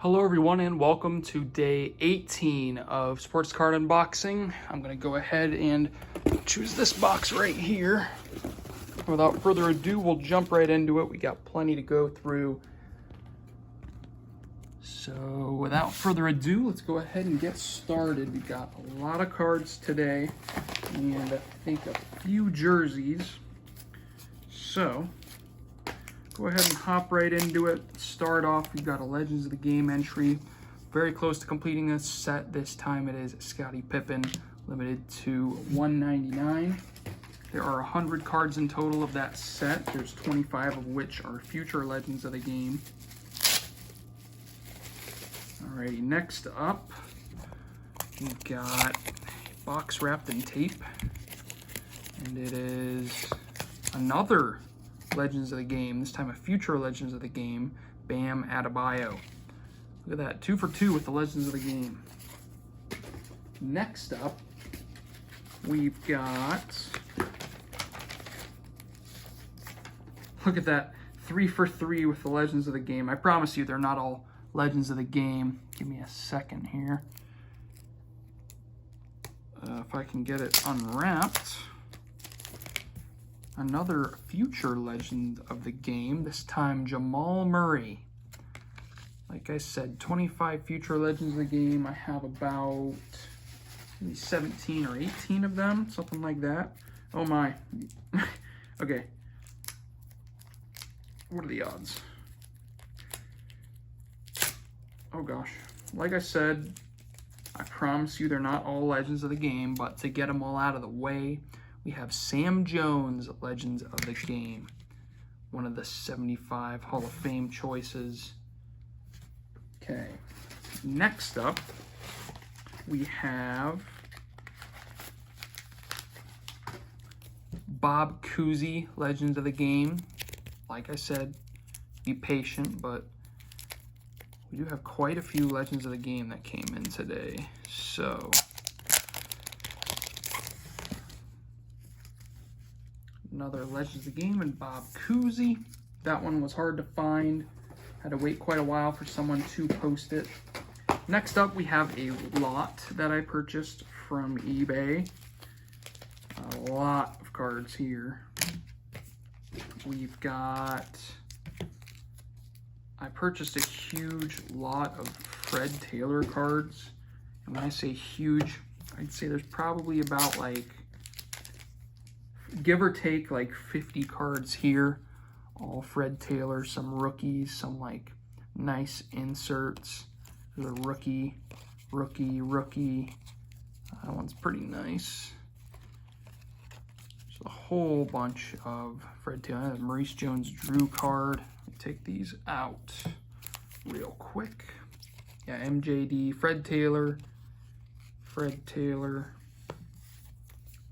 Hello everyone and welcome to day 18 of Sports Card Unboxing. I'm going to go ahead and choose this box right here. Without further ado, we'll jump right into it. We got plenty to go through. So without further ado, let's go ahead and get started. We got a lot of cards today and I think a few jerseys. So go ahead and hop right into it. Start off, we've got a Legends of the Game entry. Very close to completing this set. This time it is Scottie Pippen, limited to 199. There are 100 cards in total of that set. There's 25 of which are future Legends of the Game. Alrighty, next up, we've got a box wrapped in tape. And it is another Legends of the Game, this time a future Legends of the Game, Bam Adebayo. Look at that, 2 for 2 with the Legends of the Game. Next up, we've got, look at that, 3 for 3 with the Legends of the Game. I promise you they're not all Legends of the Game. Give me a second here. If I can get it unwrapped. Another future Legend of the Game, this time Jamal Murray. Like I said, 25 future Legends of the Game. I have about maybe 17 or 18 of them, something like that. Oh my. Okay. What are the odds? Oh gosh. Like I said, I promise you they're not all Legends of the Game, but to get them all out of the way, we have Sam Jones, Legends of the Game, one of the 75 Hall of Fame choices. Okay, next up, we have Bob Cousy, Legends of the Game. Like I said, be patient, but we do have quite a few Legends of the Game that came in today, so another Legends of the Game and Bob Cousy. That one was hard to find. Had to wait quite a while for someone to post it. Next up, we have a lot that I purchased from eBay. A lot of cards here. We've got, I purchased a huge lot of Fred Taylor cards. And when I say huge, I'd say there's probably about like, give or take like 50 cards here, all Fred Taylor, some rookies, some like nice inserts. There's a rookie. That one's pretty nice. There's a whole bunch of Fred Taylor. I have a Maurice Jones-Drew card. Let me take these out real quick. Yeah, MJD, Fred Taylor.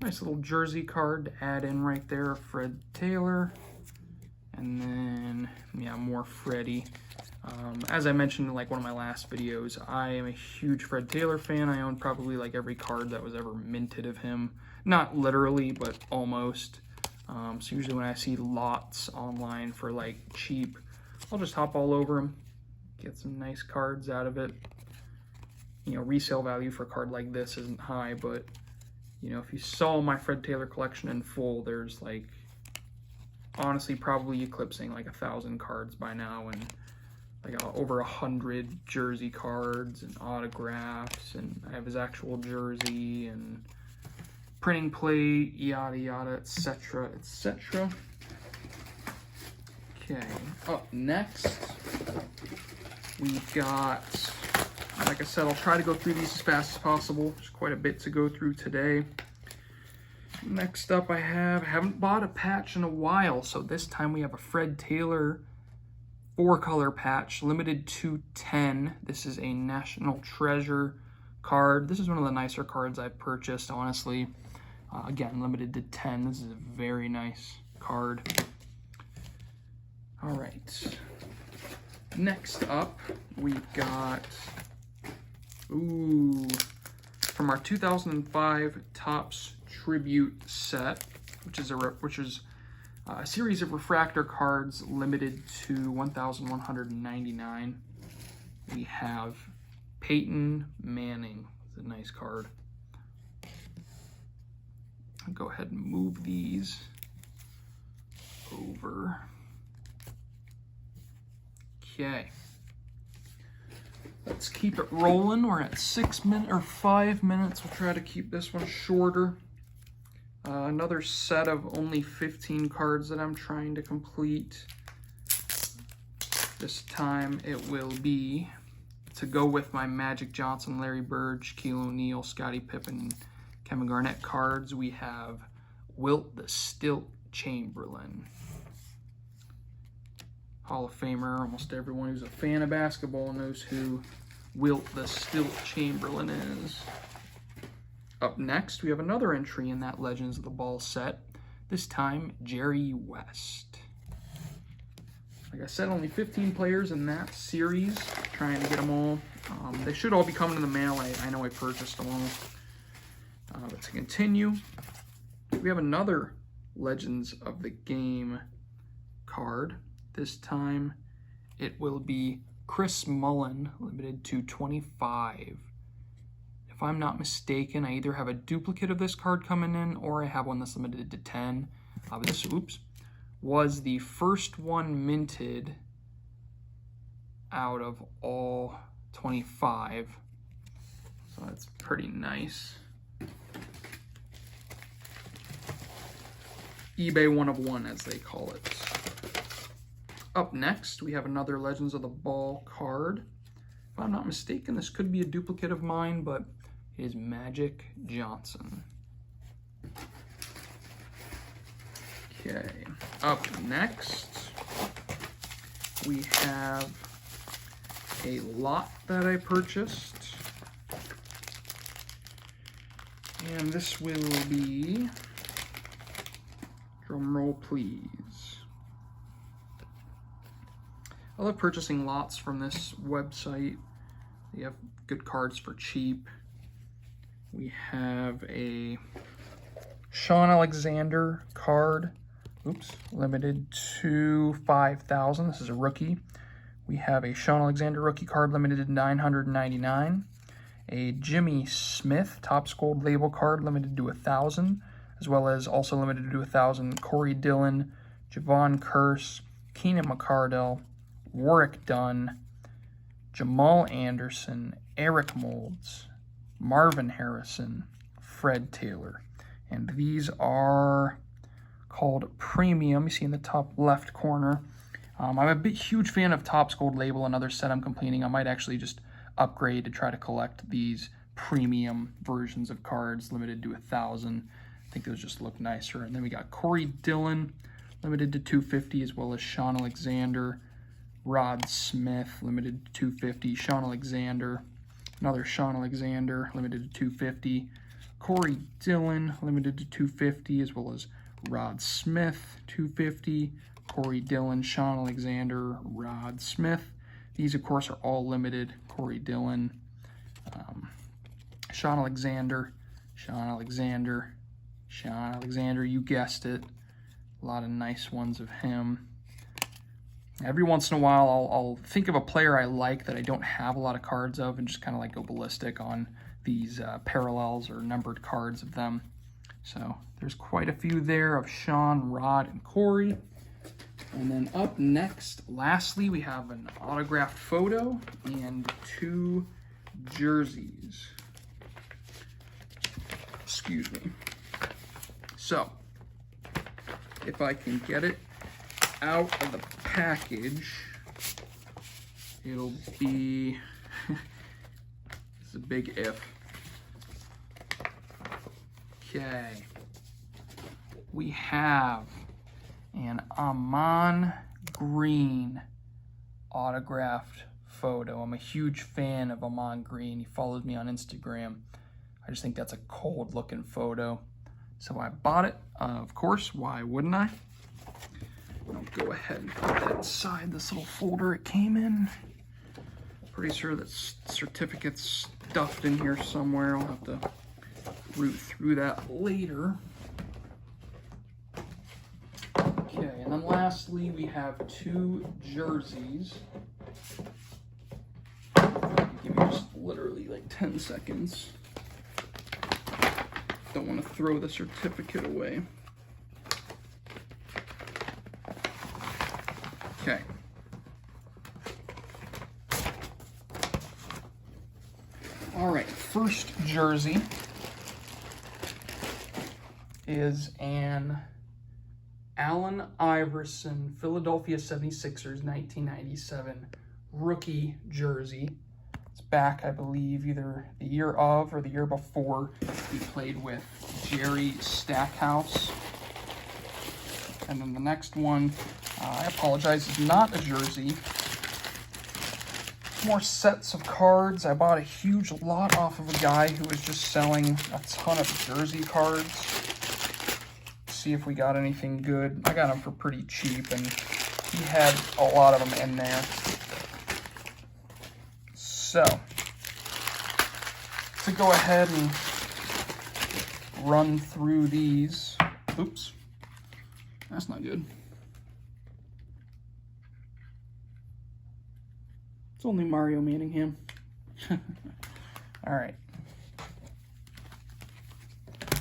Nice little jersey card to add in right there, Fred Taylor. And then, yeah, more Freddie. As I mentioned in like one of my last videos, I am a huge Fred Taylor fan. I own probably like every card that was ever minted of him. Not literally, but almost. So usually when I see lots online for like cheap, I'll just hop all over them, get some nice cards out of it. You know, resale value for a card like this isn't high, but you know, if you saw my Fred Taylor collection in full, there's like, honestly, probably eclipsing like 1,000 cards by now, and like over 100 jersey cards and autographs, and I have his actual jersey and printing plate, yada yada, etc., etc. Okay, up next, we've got, like I said, I'll try to go through these as fast as possible. There's quite a bit to go through today. Next up, I haven't bought a patch in a while, so this time we have a Fred Taylor 4-color patch, limited to 10. This is a National Treasure card. This is one of the nicer cards I've purchased, honestly. Again, limited to 10. This is a very nice card. All right. Next up, we've got, from our 2005 Topps Tribute set, which is a series of refractor cards limited to 1,199. we have Peyton Manning. It's a nice card. I'll go ahead and move these over. Okay. Let's keep it rolling. We're at 6 minutes or 5 minutes. We'll try to keep this one shorter. Another set of only 15 cards that I'm trying to complete. This time it will be to go with my Magic Johnson, Larry Bird, Shaquille O'Neal, Scottie Pippen, Kevin Garnett cards. We have Wilt the Stilt Chamberlain. Hall of Famer. Almost everyone who's a fan of basketball knows who Wilt the Stilt Chamberlain is. Up next, we have another entry in that Legends of the Ball set. This time, Jerry West. Like I said, only 15 players in that series. Trying to get them all. They should all be coming in the mail. I know I purchased them all. But to continue, we have another Legends of the Game card. This time, it will be Chris Mullin, limited to 25. If I'm not mistaken, I either have a duplicate of this card coming in, or I have one that's limited to 10. But this, was the first one minted out of all 25. So that's pretty nice. eBay 1 of 1, as they call it. Up next, we have another Legends of the Ball card. If I'm not mistaken, this could be a duplicate of mine, but it is Magic Johnson. Okay, up next, we have a lot that I purchased. And this will be, drum roll please. I love purchasing lots from this website. They have good cards for cheap. We have a Sean Alexander card, limited to 5,000. This is a rookie. We have a Sean Alexander rookie card limited to 999. A Jimmy Smith Topps Gold label card limited to 1,000, as well as also limited to 1,000 Corey Dillon, Javon Curse, Keenan McCardell, Warwick Dunn, Jamal Anderson, Eric Moulds, Marvin Harrison, Fred Taylor. And these are called Premium. You see in the top left corner. I'm a huge fan of Topps Gold label. Another set I'm completing. I might actually just upgrade to try to collect these premium versions of cards limited to 1,000. I think those just look nicer. And then we got Corey Dillon limited to 250, as well as Sean Alexander, Rod Smith limited to 250, Sean Alexander, another Sean Alexander limited to 250, Corey Dillon limited to 250, as well as Rod Smith 250, Corey Dillon, Sean Alexander, Rod Smith. These of course are all limited. Corey Dillon, Sean Alexander, Sean Alexander, Sean Alexander, you guessed it. A lot of nice ones of him. Every once in a while, I'll think of a player I like that I don't have a lot of cards of and just kind of like go ballistic on these parallels or numbered cards of them. So there's quite a few there of Sean, Rod, and Corey. And then up next, lastly, we have an autographed photo and 2 jerseys. Excuse me. So, if I can get it out of the package, it'll be, it's a big if. Okay, we have an Amon Green autographed photo. I'm a huge fan of Amon Green. He follows me on Instagram. I just think that's a cold looking photo. So I bought it, of course, why wouldn't I? I'll go ahead and put that inside this little folder it came in. Pretty sure that certificate's stuffed in here somewhere. I'll have to root through that later. Okay, and then lastly, we have 2 jerseys. literally like 10 seconds. Don't want to throw the certificate away. Okay. All right, first jersey is an Allen Iverson Philadelphia 76ers 1997 rookie jersey. It's back, I believe, either the year of or the year before he played with Jerry Stackhouse. And then the next one, I apologize, is not a jersey. More sets of cards. I bought a huge lot off of a guy who was just selling a ton of jersey cards. See if we got anything good. I got them for pretty cheap, and he had a lot of them in there. So, to go ahead and run through these. Oops, that's not good. It's only Mario Manningham. All right.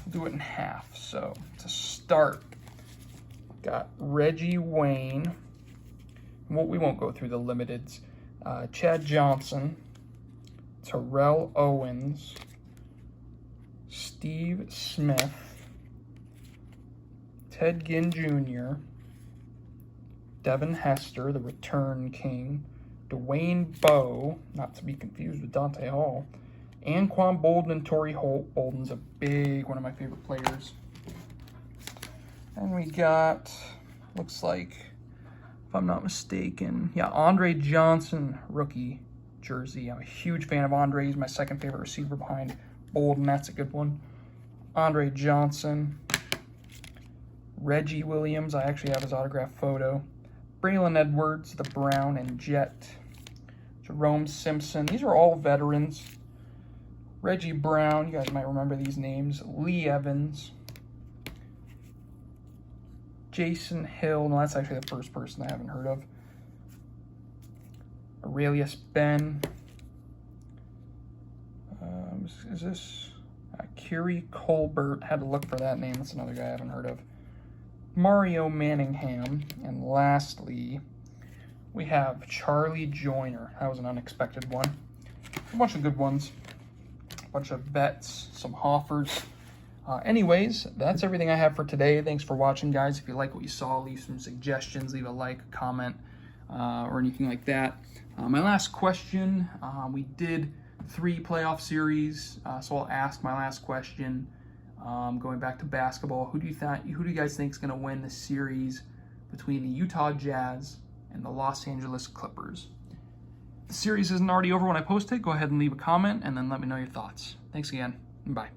Do it in half. So to start, got Reggie Wayne. Well, we won't go through the limiteds. Chad Johnson, Terrell Owens, Steve Smith, Ted Ginn Jr., Devin Hester, the return king, Dwayne Bowe, not to be confused with Dante Hall, Anquan Bolden and Torrey Holt. Bolden's a one of my favorite players. And we got, looks like, if I'm not mistaken, yeah, Andre Johnson rookie jersey. I'm a huge fan of Andre. He's my second favorite receiver behind Bolden. That's a good one. Andre Johnson. Reggie Williams. I actually have his autographed photo. Braylon Edwards, the Brown and Jet. Jerome Simpson. These are all veterans. Reggie Brown. You guys might remember these names. Lee Evans. Jason Hill. No, that's actually the first person I haven't heard of. Aurelius Ben. Is this Curie Colbert? Had to look for that name. That's another guy I haven't heard of. Mario Manningham. And lastly, we have Charlie Joyner. That was an unexpected one. A bunch of good ones. A bunch of vets, some Hoffers. Anyways, that's everything I have for today. Thanks for watching, guys. If you like what you saw, leave some suggestions, leave a like, a comment, or anything like that. My last question, we did 3 playoff series, so I'll ask my last question. Going back to basketball, who do you guys think is going to win the series between the Utah Jazz and the Los Angeles Clippers? If the series isn't already over when I post it, go ahead and leave a comment and then let me know your thoughts. Thanks again, and bye.